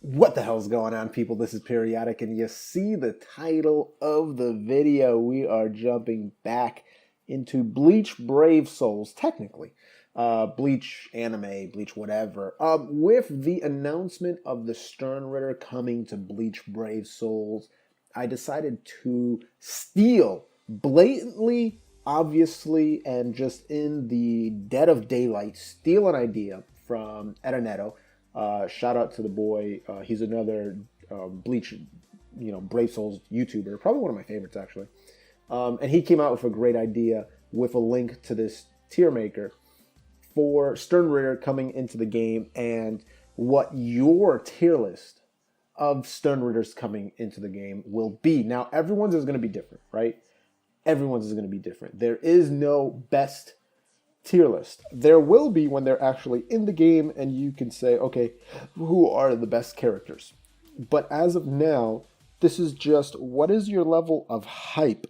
What the hell's going on, people? This is Periodik, and you see the title of the video. We are jumping back into Bleach Brave Souls, technically. Bleach anime, Bleach whatever. With the announcement of the Sternritter coming to Bleach Brave Souls, I decided to steal, blatantly, obviously, and just in the dead of daylight, steal an idea from Eterneto. Shout out to the boy. He's another Bleach, Brave Souls YouTuber. Probably one of my favorites, actually. And he came out with a great idea with a link to this tier maker for Sternritter coming into the game and what your tier list of Sternritters coming into the game will be. Now, everyone's is going to be different, right? Everyone's is going to be different. There is no best tier list. There will be when they're actually in the game and you can say, okay, who are the best characters? But as of now, this is just what is your level of hype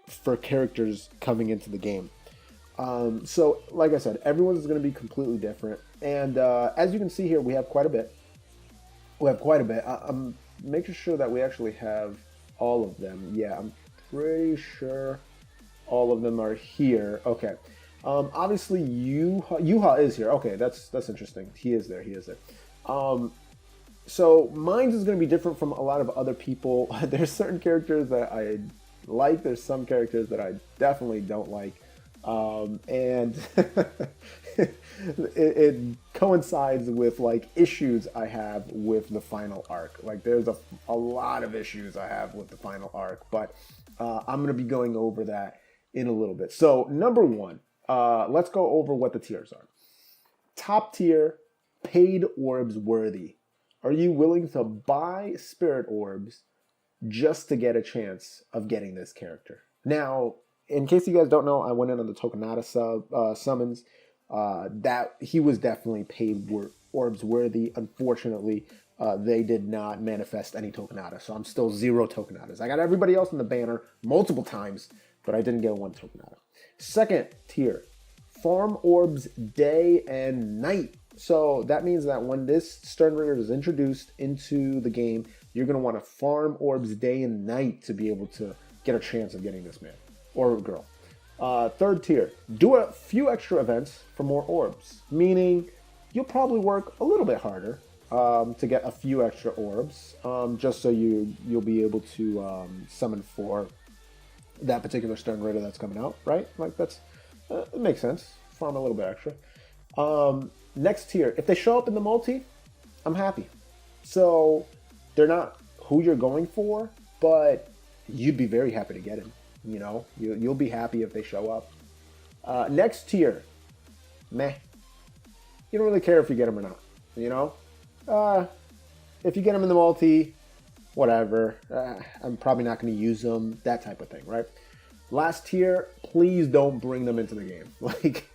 for characters coming into the game. So, like I said, everyone's is going to be completely different. And as you can see here, we have quite a bit. I'm making sure that we actually have all of them. Yeah, I'm pretty sure all of them are here. Okay. Obviously, Yuha is here. Okay, that's interesting. He is there. So mine is going to be different from a lot of other people. There's certain characters that I like. There's some characters that I definitely don't like. And it coincides with like issues I have with the final arc. Like there's a lot of issues I have with the final arc, but I'm going to be going over that in a little bit. So number one, let's go over what the tiers are. Top tier, paid orbs worthy. Are you willing to buy spirit orbs just to get a chance of getting this character? Now, in case you guys don't know, I went in on the Tokonata summons. That he was definitely paid orbs worthy. Unfortunately, they did not manifest any Tokonata, so I'm still 0 Tokonatas. I got everybody else in the banner multiple times, but I didn't get one Tokonata. Second tier, farm orbs day and night. So that means that when this Sternritter is introduced into the game, you're going to want to farm orbs day and night to be able to get a chance of getting this man or girl. Third tier, do a few extra events for more orbs, meaning you'll probably work a little bit harder to get a few extra orbs, just so you'll be able to summon for that particular Sternritter that's coming out, right? Like that's it makes sense. Farm a little bit extra. Next tier, if they show up in the multi, I'm happy. So they're not who you're going for, but you'd be very happy to get him. You'll be happy if they show up. Next tier, meh. You don't really care if you get him or not. If you get him in the multi, whatever. I'm probably not going to use them. That type of thing, right? Last tier, please don't bring them into the game. Like,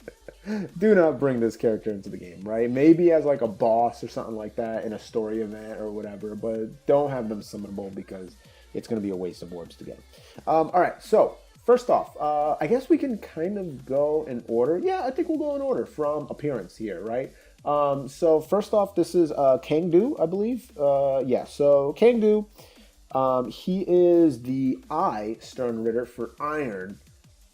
do not bring this character into the game, right? Maybe as like a boss or something like that in a story event or whatever, but don't have them summonable because it's going to be a waste of orbs to get them. All right, so first off, I guess we can kind of go in order. Yeah, I think we'll go in order from appearance here, right? So first off, this is Kangdu, I believe. Yeah, so Kangdu, he is the Sternritter for Iron.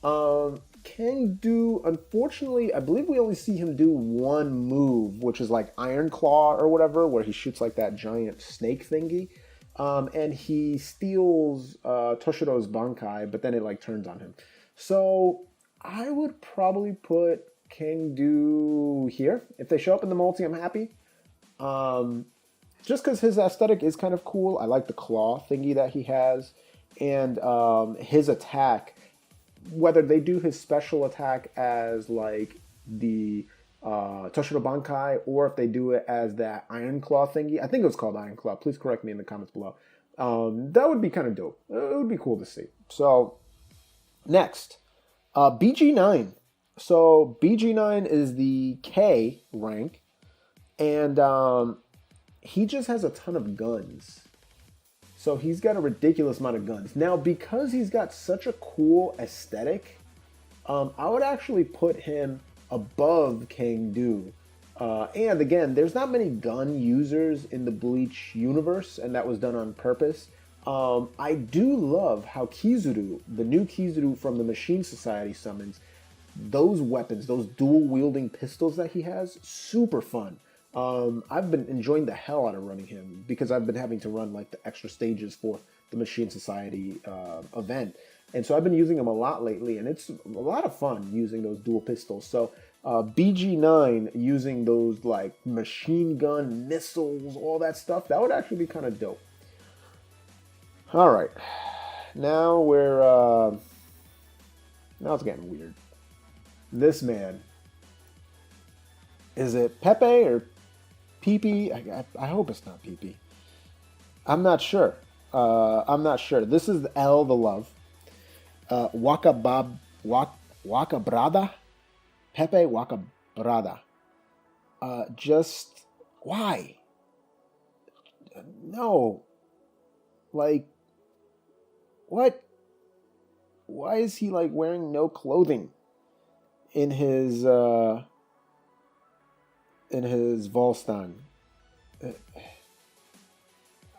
Kangdu, unfortunately, I believe we only see him do one move, which is like Iron Claw or whatever, where he shoots like that giant snake thingy. And he steals Toshiro's Bankai, but then it like turns on him. So I would probably put Kangdu here. If they show up in the multi, I'm happy. Just because his aesthetic is kind of cool. I like the claw thingy that he has. And his attack, whether they do his special attack as like the Toshiro Bankai, or if they do it as that Iron Claw thingy. I think it was called Iron Claw. Please correct me in the comments below. That would be kind of dope. It would be cool to see. So, next, BG9. So, BG9 is the K rank, and he just has a ton of guns. So, he's got a ridiculous amount of guns. Now, because he's got such a cool aesthetic, I would actually put him above Kangdu And again, there's not many gun users in the Bleach universe, and that was done on purpose. I do love how Kizuru, the new Kizuru from the Machine Society summons, those weapons, those dual wielding pistols that he has, super fun. I've been enjoying the hell out of running him because I've been having to run like the extra stages for the Machine Society event. And so I've been using them a lot lately, and it's a lot of fun using those dual pistols. So BG9 using those like machine gun missiles, all that stuff, that would actually be kind of dope. All right, now now it's getting weird. This man, is it Pepe or Pepe? I hope it's not Pepe. I'm not sure. This is L the Love. Waka Brada? Pepe Waka Brada. Just, why? No. Like, what? Why is he like wearing no clothing in his Volstan? I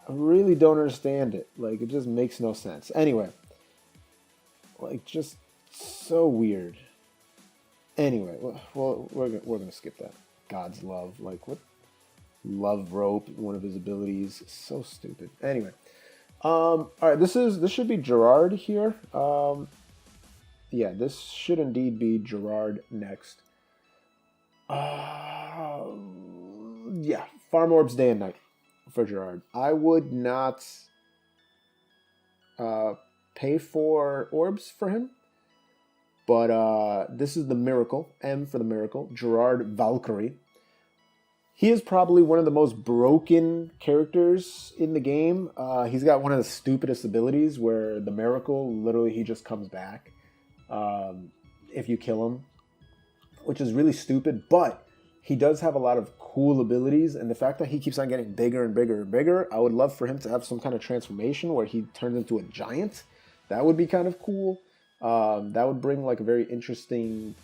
really don't understand it. Like, it just makes no sense. Anyway, like, just so weird. Anyway, well, we're gonna skip that. God's love, like, what? Love rope, one of his abilities, so stupid. Anyway, all right, this should be Gerard here. Yeah, this should indeed be Gerard next. Yeah, Farm Orbs Day and Night for Gerard. I would not pay for orbs for him, but this is the Miracle, M for the Miracle, Gerard Valkyrie. He is probably one of the most broken characters in the game. He's got one of the stupidest abilities where the Miracle, literally he just comes back if you kill him, which is really stupid, but he does have a lot of cool abilities, and the fact that he keeps on getting bigger and bigger and bigger, I would love for him to have some kind of transformation where he turns into a giant. That would be kind of cool. That would bring like a very interesting,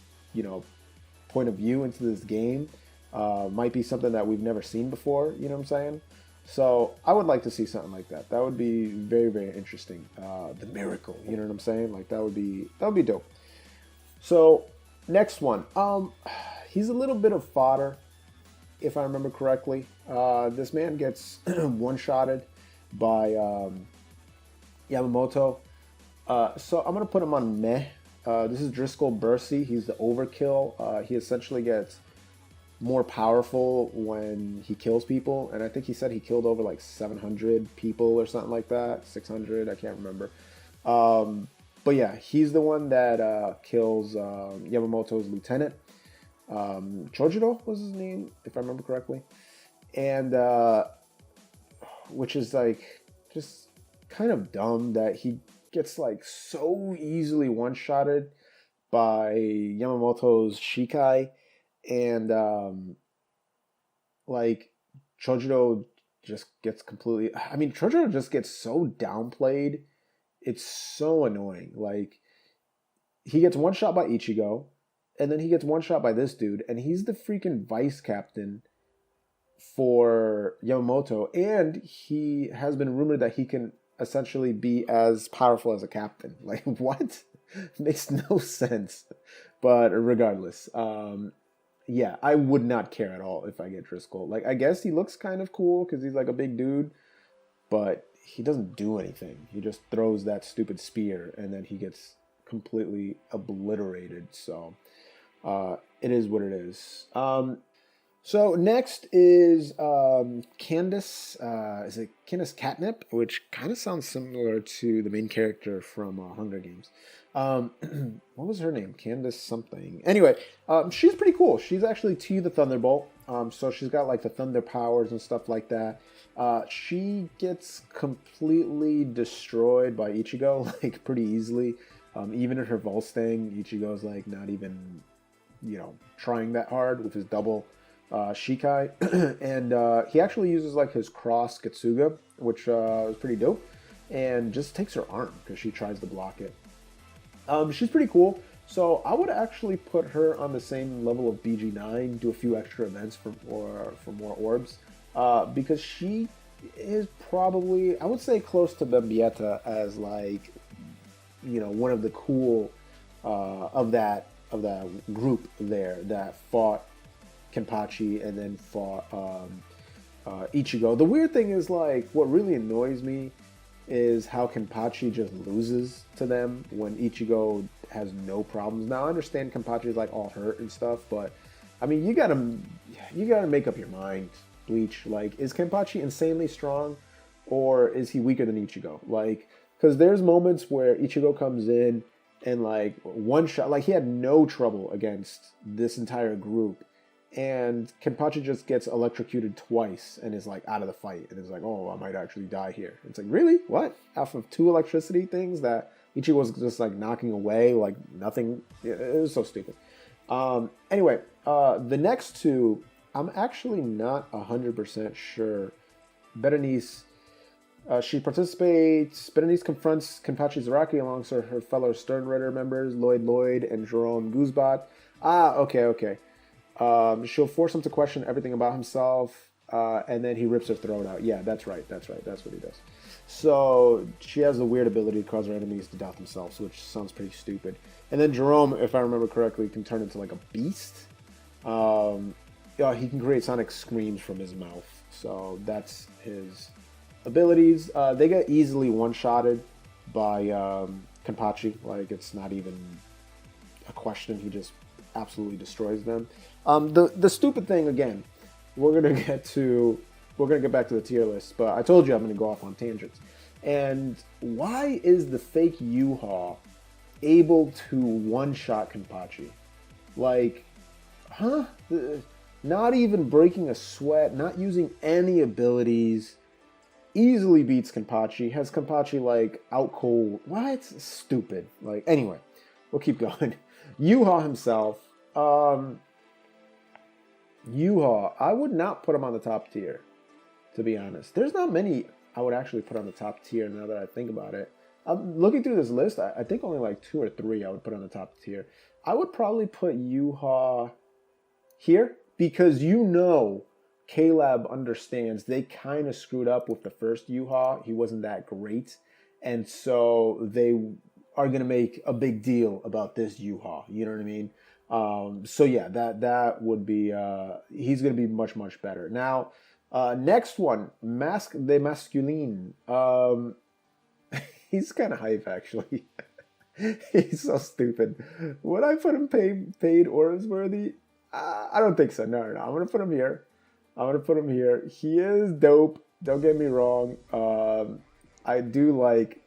point of view into this game. Might be something that we've never seen before, you know what I'm saying? So I would like to see something like that. That would be very, very interesting. The Miracle, you know what I'm saying? Like that would be dope. So next one. He's a little bit of fodder, if I remember correctly. This man gets one-shotted by Yamamoto. So I'm going to put him on meh. This is Driscoll Bursey. He's the overkill. He essentially gets more powerful when he kills people. And I think he said he killed over like 700 people or something like that. 600, I can't remember. But yeah, he's the one that kills Yamamoto's lieutenant. Chojiro was his name, if I remember correctly. And which is like just kind of dumb that he gets like so easily one-shotted by Yamamoto's Shikai, and like Chojiro just gets completely, I mean, Chojiro just gets so downplayed. It's so annoying. Like, he gets one shot by Ichigo, and then he gets one shot by this dude, and he's the freaking vice captain for Yamamoto, and he has been rumored that he can essentially be as powerful as a captain. Like, what? Makes no sense. But regardless, yeah, I would not care at all if I get Driscoll. Like, I guess he looks kind of cool because he's like a big dude, but he doesn't do anything. He just throws that stupid spear, and then he gets completely obliterated. So it is what it is. So next is Candace. Is it Candace Catnip? Which kind of sounds similar to the main character from Hunger Games. What was her name? Candace something. Anyway, she's pretty cool. She's actually T the Thunderbolt. So she's got like the thunder powers and stuff like that. She gets completely destroyed by Ichigo, like pretty easily. Even in her Volstang, Ichigo's like not even, trying that hard with his double Shikai. And he actually uses like his cross Getsuga, which is pretty dope, and just takes her arm because she tries to block it. She's pretty cool. So I would actually put her on the same level of BG9, do a few extra events for more orbs, because she is probably, I would say, close to Bembieta as like, one of the cool of that group there that fought Kenpachi and then fought Ichigo. The weird thing is, like, what really annoys me is how Kenpachi just loses to them when Ichigo has no problems. Now I understand Kenpachi is like all hurt and stuff, but I mean you gotta make up your mind, Bleach. Like, is Kenpachi insanely strong, or is he weaker than Ichigo? Like, because there's moments where Ichigo comes in and like one shot, like he had no trouble against this entire group, and Kenpachi just gets electrocuted twice and is like out of the fight and is like, oh, I might actually die here. It's like, really? What? Off of two electricity things that Ichigo was just like knocking away like nothing? It was so stupid. Anyway, the next two, I'm actually not 100% sure. Berenice, she participates. Berenice confronts Kenpachi Zaraki alongside her fellow Sternritter members, Lloyd and Jerome Guzbat. Ah, okay. She'll force him to question everything about himself, and then he rips her throat out. Yeah, that's right. That's what he does. So she has the weird ability to cause her enemies to doubt themselves, which sounds pretty stupid. And then Jerome, if I remember correctly, can turn into like a beast. He can create sonic screams from his mouth. So that's his abilities. They get easily one-shotted by Kenpachi. Like, it's not even a question. He just absolutely destroys them. The stupid thing, again, we're gonna get back to the tier list, but I told you I'm gonna go off on tangents. And why is the fake Yuha able to one-shot Kenpachi? Like, huh? Not even breaking a sweat, not using any abilities, easily beats Kenpachi, has Kenpachi like out cold. What? Stupid. Like, anyway, we'll keep going. Yuha himself, Yuha, I would not put him on the top tier, to be honest. There's not many I would actually put on the top tier now that I think about it. I'm looking through this list, I think only like 2 or 3 I would put on the top tier. I would probably put Yuha here, because Caleb understands they kind of screwed up with the first Yuha. He wasn't that great. And so they are going to make a big deal about this Yuha. You know what I mean? So yeah, that would be, he's going to be much, much better. Now, next one, the Masculine. He's kind of hype, actually. He's so stupid. Would I put him paid orbs worthy? I don't think so. No. I'm going to put him here. He is dope. Don't get me wrong. I do like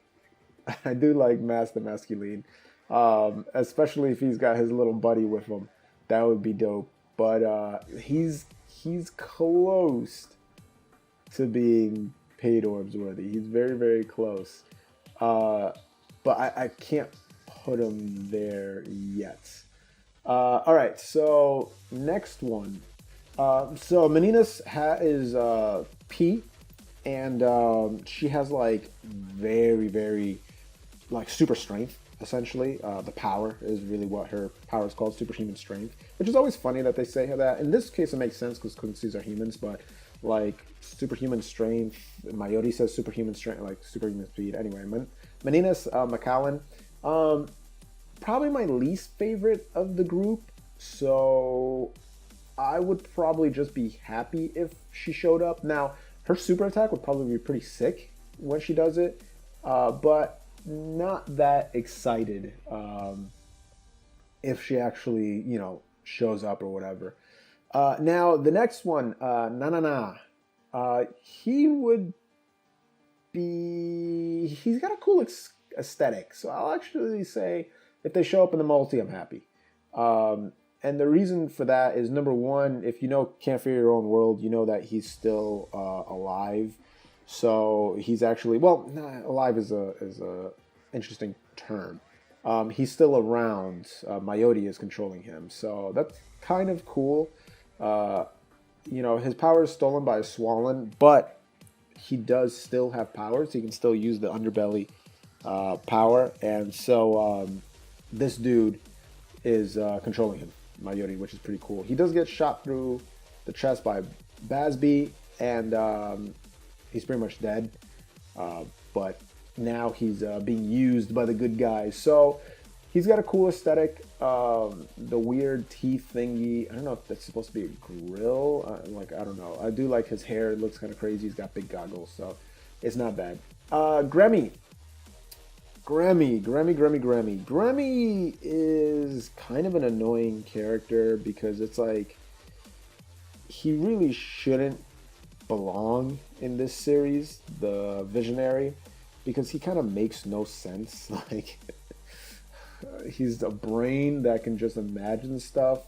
Master Masculine, especially if he's got his little buddy with him. That would be dope. But he's close to being paid orbs worthy. He's very, very close. But I can't put him there yet. All right. So next one. So Menina's is P, and she has like very, very like super strength, essentially. The power is really what her power is called, superhuman strength, which is always funny that they say that. In this case, it makes sense because Quincy's are humans, but like superhuman strength, Mayori says superhuman strength, like superhuman speed. Anyway, Menina's Macallan, probably my least favorite of the group, so I would probably just be happy if she showed up. Now, her super attack would probably be pretty sick when she does it, but not that excited if she actually, shows up or whatever. Now, the next one, Nanana, he's got a cool aesthetic, so I'll actually say if they show up in the multi, I'm happy. And the reason for that is, number one, if you know Can't Fear Your Own World, you know that he's still alive. So he's actually, alive is a interesting term. He's still around. Mayodi is controlling him, so that's kind of cool. His power is stolen by a Swollen, but he does still have powers. He can still use the underbelly power, and so this dude is controlling him, Mayuri, which is pretty cool. He does get shot through the chest by Basby, and he's pretty much dead. But now he's being used by the good guys. So he's got a cool aesthetic. The weird teeth thingy. I don't know if that's supposed to be a grill. I don't know. I do like his hair. It looks kind of crazy. He's got big goggles, so it's not bad. Gremmy. Gremmy is kind of an annoying character because it's like he really shouldn't belong in this series, the Visionary, because he kind of makes no sense. Like, he's a brain that can just imagine stuff.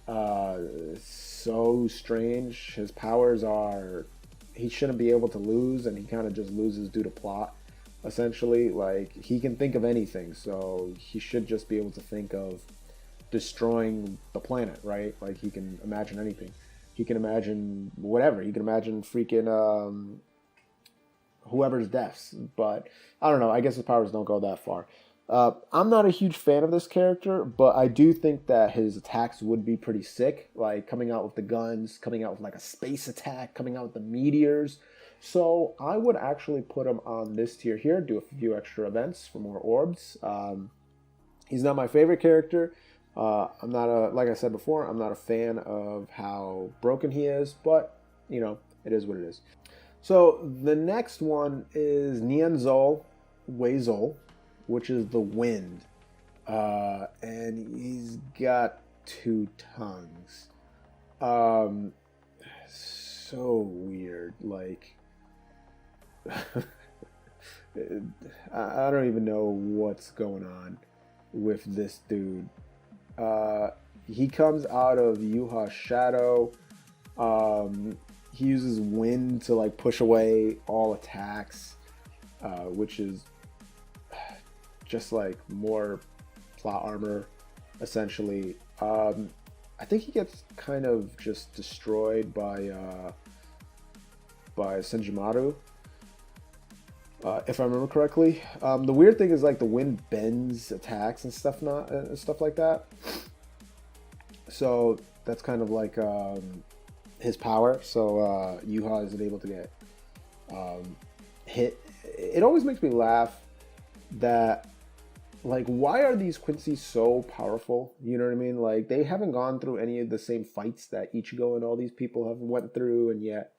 So strange. His powers are, he shouldn't be able to lose, and he kind of just loses due to plot. Essentially, like, he can think of anything, so he should just be able to think of destroying the planet, right? Like, he can imagine anything. He can imagine whatever. He can imagine freaking whoever's deaths. But I don't know. I guess his powers don't go that far. I'm not a huge fan of this character, but I do think that his attacks would be pretty sick. Like, coming out with the guns, coming out with like a space attack, coming out with the meteors. So I would actually put him on this tier here, do a few extra events for more orbs. He's not my favorite character. I'm not like I said before, I'm not a fan of how broken he is, but, you know, it is what it is. So the next one is Nianzol Weizol, which is the wind. And he's got 2 tongues. So weird, like... I don't even know what's going on with this dude. He comes out of Yuha's shadow. He uses wind to like push away all attacks, which is just like more plot armor, essentially. I think he gets kind of just destroyed by Senjimaru. If I remember correctly. The weird thing is like the wind bends attacks and stuff like that. So that's kind of like his power. So Yuha isn't able to get hit. It always makes me laugh that, like, why are these Quincy so powerful? You know what I mean? Like, they haven't gone through any of the same fights that Ichigo and all these people have went through, and yet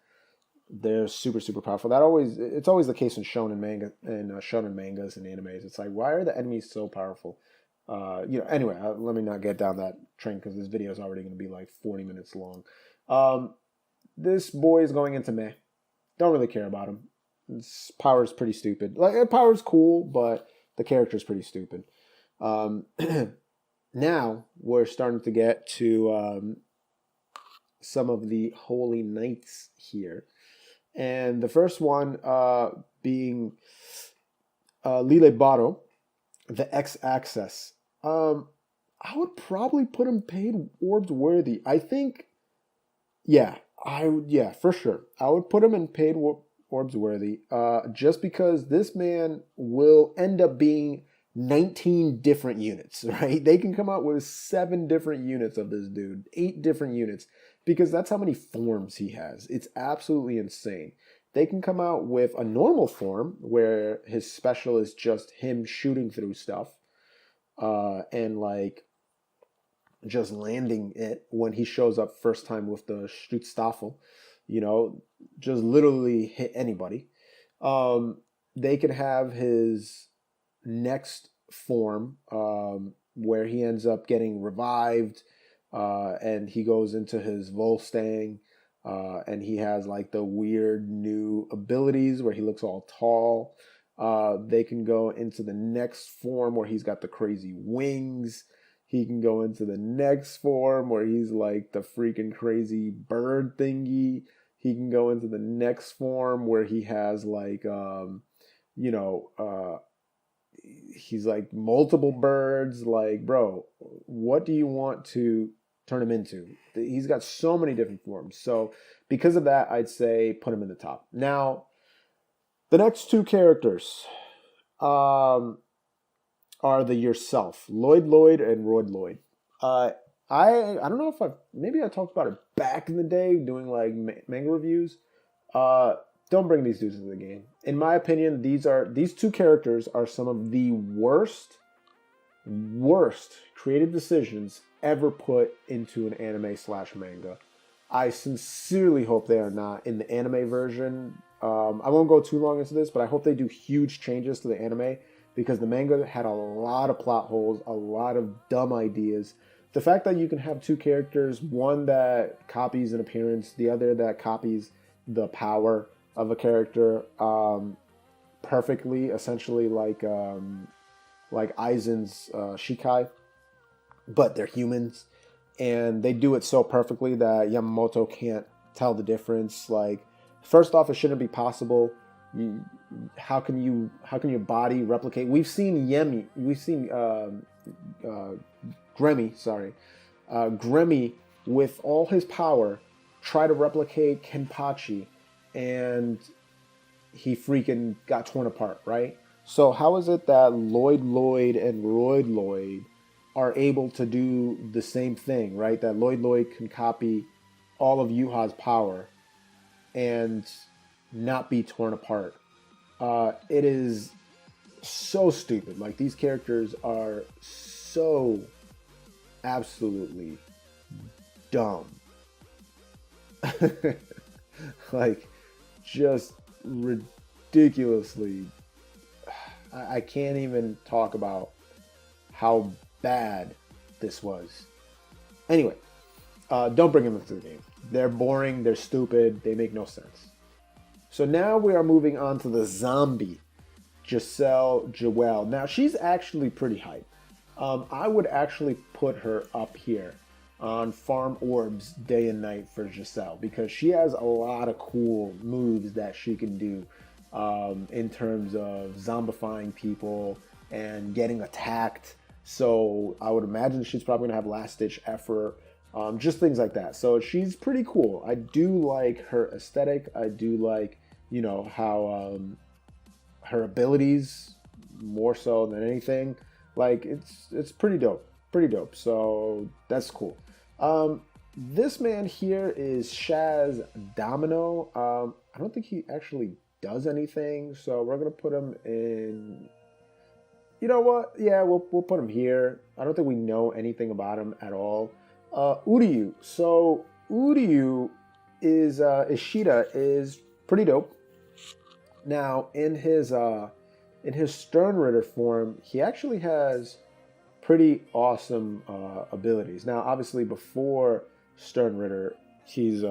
they're super, super powerful. It's always the case in shonen manga and shonen mangas and animes. It's like, why are the enemies so powerful? Anyway, let me not get down that train because this video is already going to be like 40 minutes long. This boy is going into meh. Don't really care about him. His power is pretty stupid. Like, power's cool, but the character's pretty stupid. Now we're starting to get to some of the holy knights here. And the first one being Lile Baro, the X-Axis. I would probably put him paid orbs worthy. I think, yeah, for sure. I would put him in paid orbs worthy just because this man will end up being 19 different units, right? They can come out with 7 different units of this dude, 8 different units, because that's how many forms he has. It's absolutely insane. They can come out with a normal form where his special is just him shooting through stuff and like just landing it when he shows up first time with the Stutzstaffel, just literally hit anybody. They could have his next form where he ends up getting revived and he goes into his Volstang and he has like the weird new abilities where he looks all tall. They can go into the next form where he's got the crazy wings. He can go into the next form where he's like the freaking crazy bird thingy. He can go into the next form where he has like, he's like multiple birds. Like, bro, what do you want to turn him into? He's got so many different forms. So because of that, I'd say put him in the top. Now, the next 2 characters. are the Yourself, Lloyd and Lloyd. Uh, I don't know if maybe I talked about it back in the day doing like manga reviews. Uh, don't bring these dudes into the game. In my opinion, these two characters are some of the worst creative decisions ever put into an anime slash manga. I sincerely hope they are not in the anime version. I won't go too long into this, but I hope they do huge changes to the anime because the manga had a lot of plot holes, a lot of dumb ideas. The fact that you can have two characters, one that copies an appearance, the other that copies the power of a character perfectly, essentially like Aizen's Shikai, but they're humans, and they do it so perfectly that Yamamoto can't tell the difference. Like, first off, it shouldn't be possible. How can your body replicate? We've seen Gremmy with all his power try to replicate Kenpachi, and he freaking got torn apart, right? So how is it that Lloyd and Lloyd are able to do the same thing, right? That Lloyd can copy all of Yuha's power and not be torn apart. It is so stupid. Like, these characters are so absolutely dumb. Like, just ridiculously. I can't even talk about how bad this was. Anyway, don't bring them into the game. They're boring, they're stupid, they make no sense. So now we are moving on to the zombie, Giselle Joelle. Now, she's actually pretty hype. I would actually put her up here on Farm Orbs day and night for Giselle because she has a lot of cool moves that she can do in terms of zombifying people and getting attacked. So I would imagine she's probably going to have last-ditch effort, just things like that. So she's pretty cool. I do like her aesthetic. I do like, how her abilities, more so than anything. Like, it's pretty dope. Pretty dope. So that's cool. This man here is Shaz Domino. I don't think he actually does anything, so we're gonna put him in. You know what? Yeah, we'll put him here. I don't think we know anything about him at all. Uryu. So Uryu is Ishida is pretty dope. Now in his Sternritter form, he actually has pretty awesome abilities. Now, obviously, before Sternritter, he's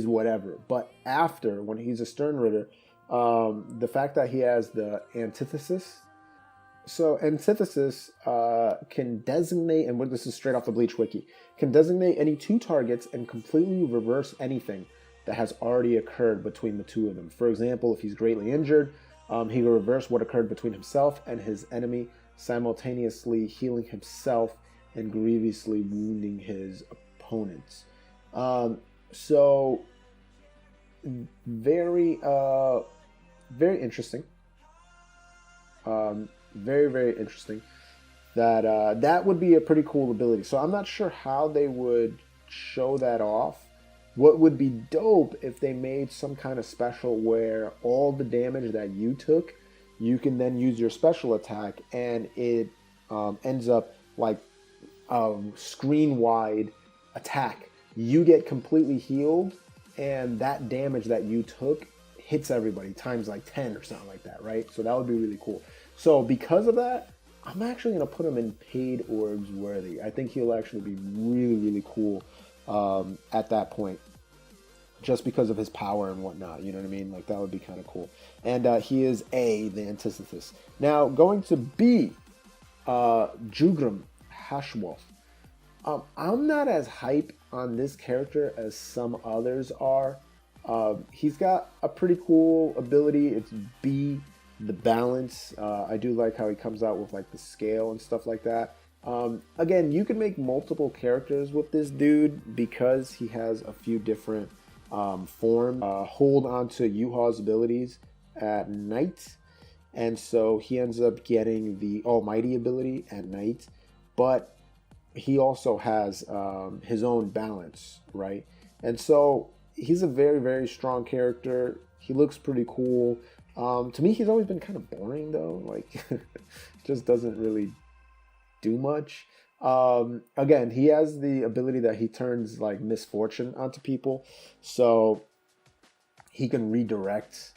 whatever. But after, when he's a Sternritter, the fact that he has the antithesis. So antithesis can designate, and this is straight off the Bleach Wiki, can designate any two targets and completely reverse anything that has already occurred between the two of them. For example, if he's greatly injured, he will reverse what occurred between himself and his enemy, simultaneously healing himself and grievously wounding his opponents. So very interesting. Very interesting. That would be a pretty cool ability. So I'm not sure how they would show that off. What would be dope if they made some kind of special where all the damage that you took, you can then use your special attack, and it ends up like a screen-wide attack. You get completely healed, and that damage that you took hits everybody times like 10 or something like that, right? So that would be really cool. So because of that, I'm actually going to put him in paid orbs worthy. I think he'll actually be really cool at that point, just because of his power and whatnot. You know what I mean? Like, that would be kind of cool. And he is the antithesis. Now, going to B, Jugram Hashwolf. I'm not as hype on this character as some others are. He's got a pretty cool ability. It's B, the balance. I do like how he comes out with like the scale and stuff like that. Again, you can make multiple characters with this dude because he has a few different forms. Hold on to Yuha's abilities at night. and so he ends up getting the Almighty ability at night, but he also has his own balance, right? And so he's a very, very strong character. He looks pretty cool. To me, he's always been kind of boring though. Like, just doesn't really do much. Again, he has the ability that he turns like misfortune onto people, so he can redirect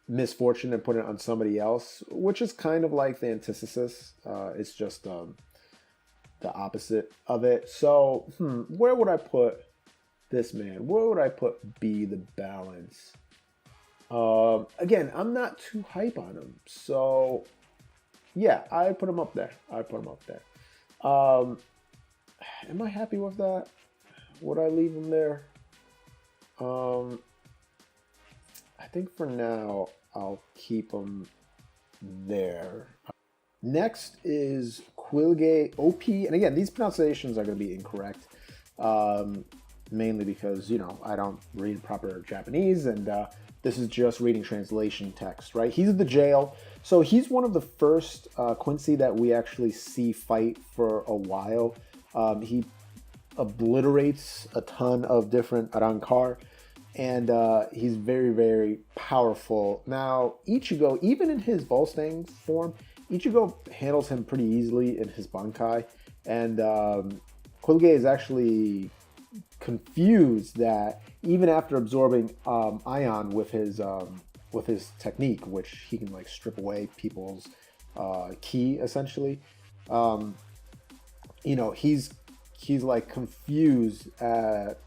misfortune and put it on somebody else, which is kind of like the antithesis. It's just the opposite of it. So, where would I put this man? Where would I put B, the balance? Again, I'm not too hype on him, so yeah, I put him up there. Am I happy with that? Would I leave him there? I think for now I'll keep him there. Next is Quilge OP, and again, these pronunciations are going to be incorrect, mainly because, you know, I don't read proper Japanese, and this is just reading translation text, right? He's the jail, so he's one of the first Quincy that we actually see fight for a while. He obliterates a ton of different Arankar, and he's very, very powerful. Now, Ichigo, even in his Volstagg form, Ichigo handles him pretty easily in his Bankai, and Quilge is actually confused that even after absorbing Ion with his technique, which he can like strip away people's ki essentially, you know, he's like confused at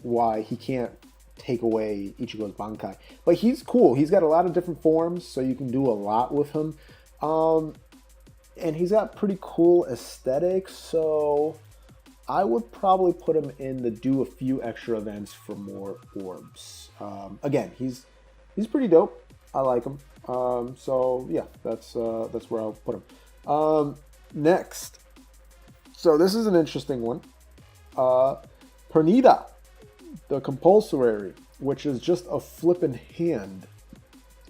why he can't take away Ichigo's Bankai. But he's cool. He's got a lot of different forms, so you can do a lot with him. And he's got pretty cool aesthetics, so I would probably put him in the do a few extra events for more orbs. Again, he's pretty dope. I like him. So yeah, that's where I'll put him. Next, so this is an interesting one. Pernida, the compulsory, which is just a flippin' hand.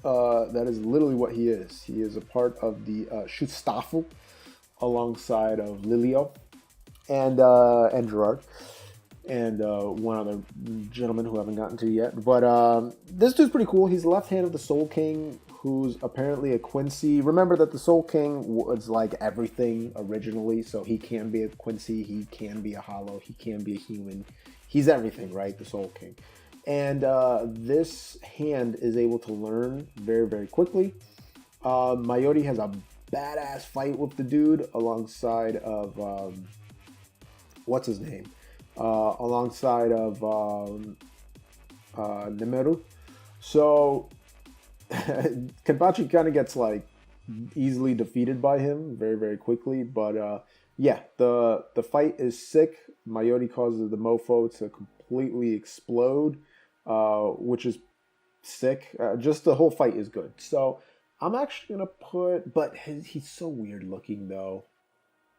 That is literally what he is. He is a part of the Schutzstaffel alongside of Lilio and Gerard and one other gentleman who I haven't gotten to yet. But this dude's pretty cool. He's the left hand of the Soul King, who's apparently a Quincy. Remember that the Soul King was like everything originally, so he can be a Quincy, he can be a Hollow, he can be a human. He's everything, right? The Soul King. And this hand is able to learn very, very quickly. Mayori has a badass fight with the dude alongside of, what's his name? Alongside of Nemeru. So Kenpachi kind of gets like easily defeated by him very, very quickly. But yeah, the fight is sick. Mayori causes the mofo to completely explode. Which is sick. Just the whole fight is good. So I'm actually gonna put, but he's so weird looking though.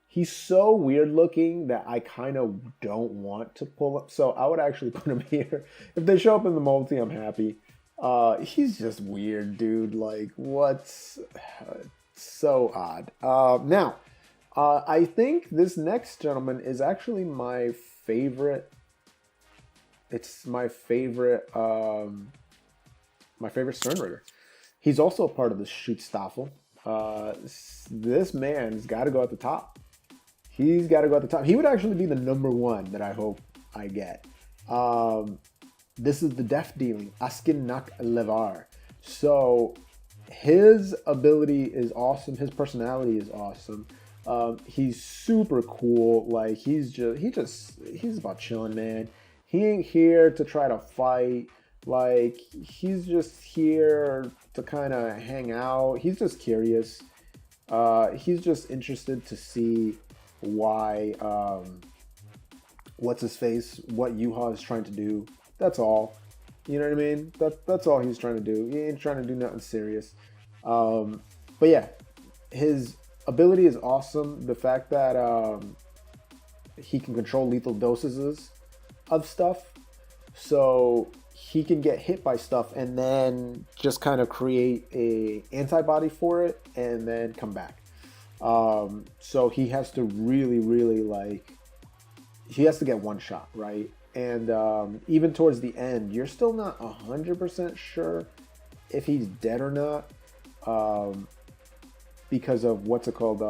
He's so weird looking that I kind of don't want to pull up. So I would actually put him here. If they show up in the multi, I'm happy. He's just weird, dude. Like, what's so odd. Now, I think this next gentleman is actually my favorite. It's my favorite Sternritter. He's also a part of the Schutzstaffel. This man's got to go at the top. He's got to go at the top. He would actually be the number one that I hope I get. This is the death dealing Askin Nak Levar. So his ability is awesome. His personality is awesome. He's super cool. Like he's about chilling, man. He ain't here to try to fight. Like, he's just here to kind of hang out. He's just curious. He's just interested to see why, what's his face, what Yuha is trying to do. That's all. You know what I mean? That's all he's trying to do. He ain't trying to do nothing serious. But yeah, his ability is awesome. The fact that he can control lethal dosages of stuff, so he can get hit by stuff and then just kind of create a antibody for it and then come back. So he has to really, really like, he has to get one shot, right? And even towards the end, you're still not 100% sure if he's dead or not, because of what's it called?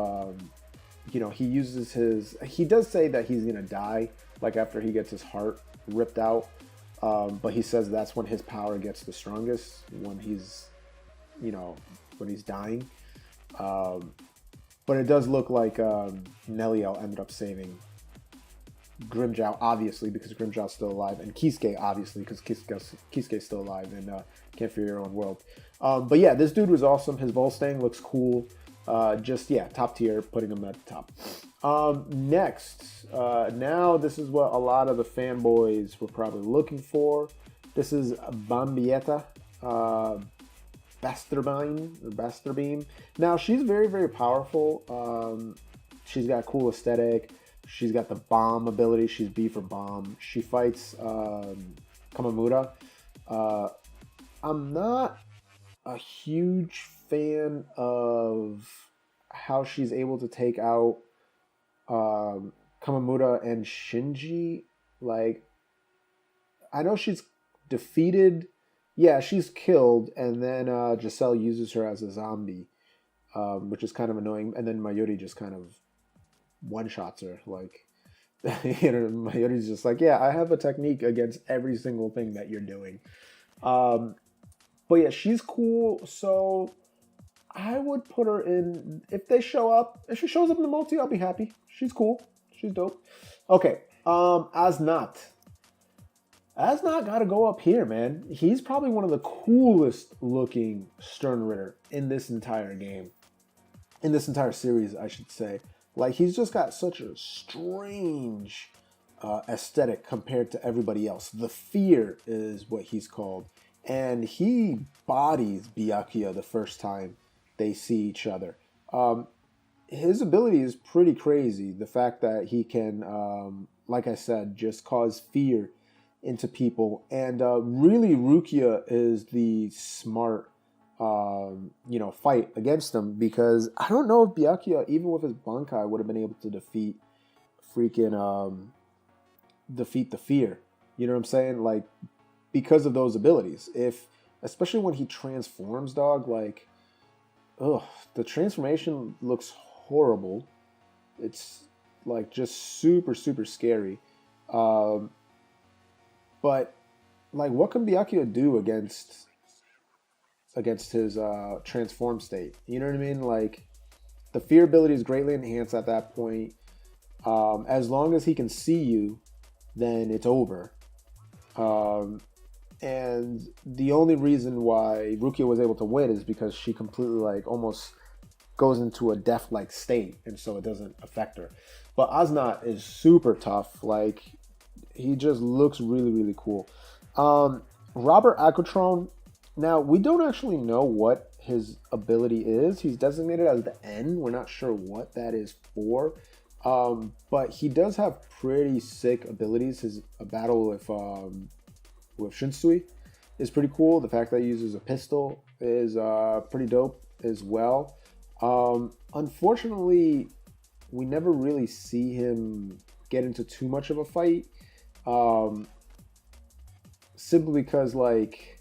You know, he uses his. He does say that he's gonna die, like after he gets his heart ripped out. But he says that's when his power gets the strongest, when he's, you know, when he's dying. But it does look like Neliel ended up saving Grimmjow, obviously, because Grimmjow's still alive, and Kisuke, obviously, because Kisuke's still alive in Can't Fear Your Own World. But yeah, this dude was awesome. His Volstagg looks cool. Just, yeah, top tier, putting him at the top. Next, now this is what a lot of the fanboys were probably looking for. This is Bambietta Bastarbeam. Now, she's very, very powerful. She's got a cool aesthetic. She's got the bomb ability. She's B for bomb. She fights Kamamura. I'm not a huge fan of how she's able to take out Kamamura and Shinji. Like, I know she's defeated. Yeah, she's killed, and then Giselle uses her as a zombie, which is kind of annoying. And then Mayuri just kind of one-shots her. Like, you know, Mayuri's just like, yeah, I have a technique against every single thing that you're doing. But yeah, she's cool, so I would put her in, if they show up, if she shows up in the multi, I'll be happy. She's cool. She's dope. Okay, Asnat. Asnat gotta go up here, man. He's probably one of the coolest looking Sternritter in this entire game. In this entire series, I should say. Like, he's just got such a strange aesthetic compared to everybody else. The Fear is what he's called. And he bodies Byakuya the first time they see each other. His ability is pretty crazy. The fact that he can, like I said, just cause fear into people. And really, Rukia is the smart, fight against him, because I don't know if Byakuya, even with his Bankai, would have been able to defeat the Fear. You know what I'm saying? Like, because of those abilities. Especially when he transforms, dog, like, the transformation looks horrible. It's like just super, super scary. But like, what can Byakuya do against his transform state? You know what I mean? Like, the Fear ability is greatly enhanced at that point. As long as he can see you, then it's over. And the only reason why Rukia was able to win is because she completely, like, almost goes into a death-like state, and so it doesn't affect her. But Asnat is super tough. Like, he just looks really, really cool. Robert Acrotron. Now, we don't actually know what his ability is. He's designated as the N. We're not sure what that is for. But he does have pretty sick abilities. His battle with Shinsui is pretty cool. The fact that he uses a pistol is pretty dope as well. Unfortunately, we never really see him get into too much of a fight. Simply because, like,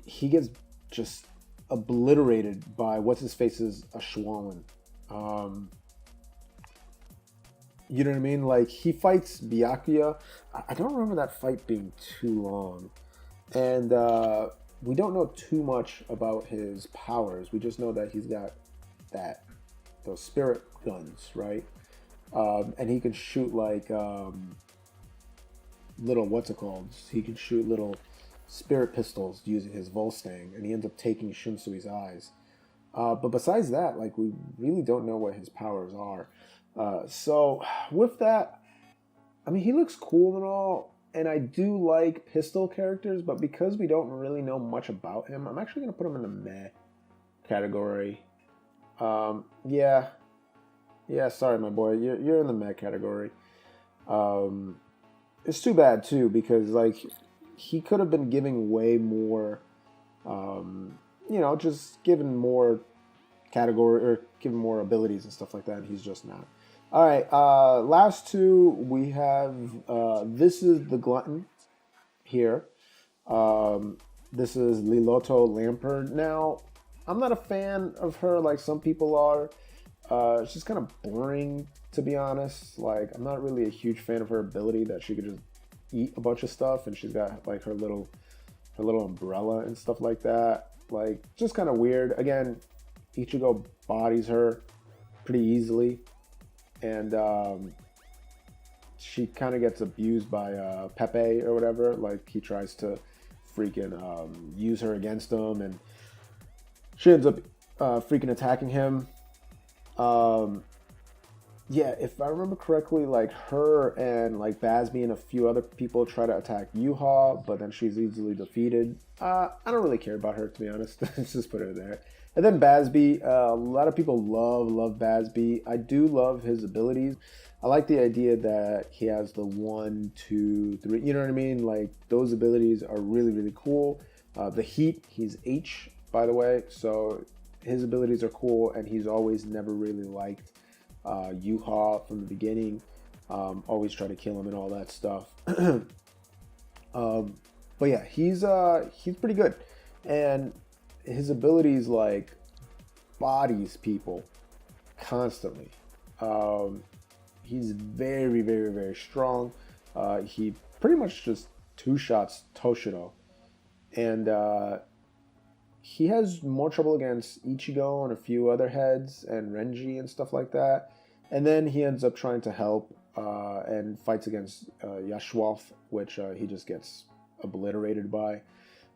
he gets just obliterated by what's-his-face's Ashwaulan. You know what I mean? Like, he fights Byakuya. I don't remember that fight being too long. And we don't know too much about his powers. We just know that he's got those spirit guns, right? And he can shoot, like, little, what's it called? He can shoot little spirit pistols using his Volstagg, and he ends up taking Shinsui's eyes. But besides that, like, we really don't know what his powers are. So with that, I mean, he looks cool and all, and I do like pistol characters, but because we don't really know much about him, I'm actually going to put him in the meh category. Yeah, sorry, my boy, you're in the meh category. It's too bad, too, because, like, he could have been giving way more, you know, just given more category or given more abilities and stuff like that, and he's just not. All right, last two we have. This is the Glutton here. This is Liloto Lampert. Now, I'm not a fan of her like some people are. She's kind of boring, to be honest. Like, I'm not really a huge fan of her ability that she could just eat a bunch of stuff, and she's got like her little umbrella and stuff like that. Like, just kind of weird. Again, Ichigo bodies her pretty easily, and she kind of gets abused by Pepe or whatever. Like, he tries to freaking use her against him, and she ends up freaking attacking him. Yeah, if I remember correctly, like, her and like Bazby and a few other people try to attack Yuha, but then she's easily defeated. I don't really care about her, to be honest. Let's just put her there. And then Bazby, a lot of people love Bazby. I do love his abilities. I like the idea that he has the 1, 2, 3, you know what I mean? Like, those abilities are really cool. The heat, he's H, by the way, so his abilities are cool, and he's always never really liked Yuha from the beginning. Always try to kill him and all that stuff. But yeah, he's pretty good, and his abilities like bodies people constantly. He's very strong. He pretty much just two-shots Toshiro, and he has more trouble against Ichigo and a few other heads and Renji and stuff like that. And then he ends up trying to help and fights against Yashwalf, which he just gets obliterated by.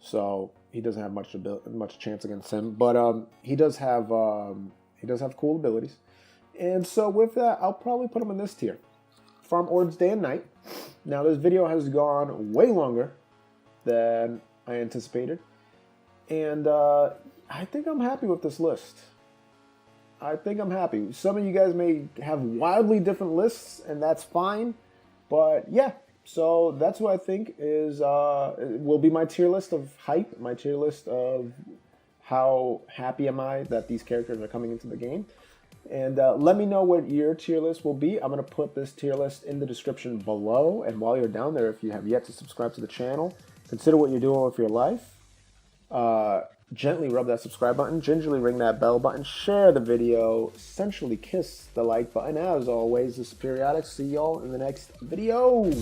So he doesn't have much chance against him. But he does have cool abilities. And so with that, I'll probably put him in this tier. Farm Ords day and night. Now this video has gone way longer than I anticipated. And I think I'm happy with this list. I think I'm happy. Some of you guys may have wildly different lists, and that's fine. But yeah, so that's what I think is will be my tier list of hype, my tier list of how happy am I that these characters are coming into the game. And let me know what your tier list will be. I'm going to put this tier list in the description below. And while you're down there, if you have yet to subscribe to the channel, consider what you're doing with your life. Gently rub that subscribe button, gingerly ring that bell button, share the video, essentially kiss the like button. As always, this is Periodik. See y'all in the next video.